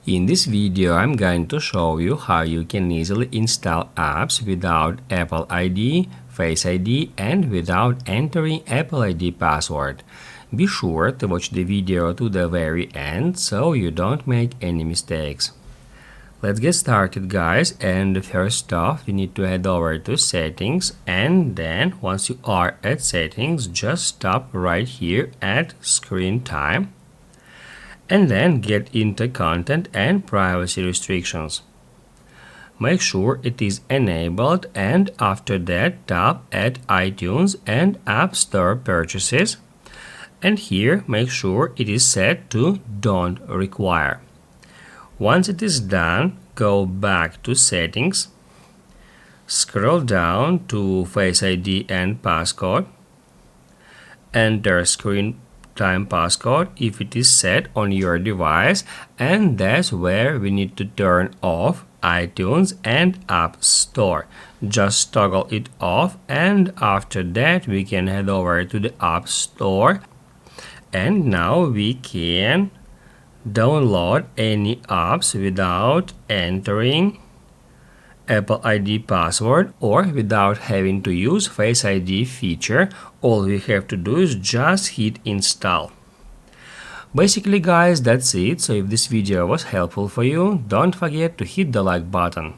In this video, I'm going to show you how you can easily install apps without Apple ID, Face ID, and without entering Apple ID password. Be sure to watch the video to the very end so you don't make any mistakes. Let's get started, guys, and first off you need to head over to settings, and then once you are at settings, just stop right here at screen time and then get into content and privacy restrictions. Make sure it is enabled, and after that tap at iTunes and App Store purchases, and here make sure it is set to don't require. Once it is done, go back to settings, scroll down to Face ID and passcode, enter screen time passcode if it is set on your device, and that's where we need to turn off iTunes and App Store. Just toggle it off, and after that we can head over to the App Store, and now we can download any apps without entering Apple ID password or without having to use Face ID feature. All we have to do is just hit install. Basically, guys, that's it. So if this video was helpful for you, don't forget to hit the like button.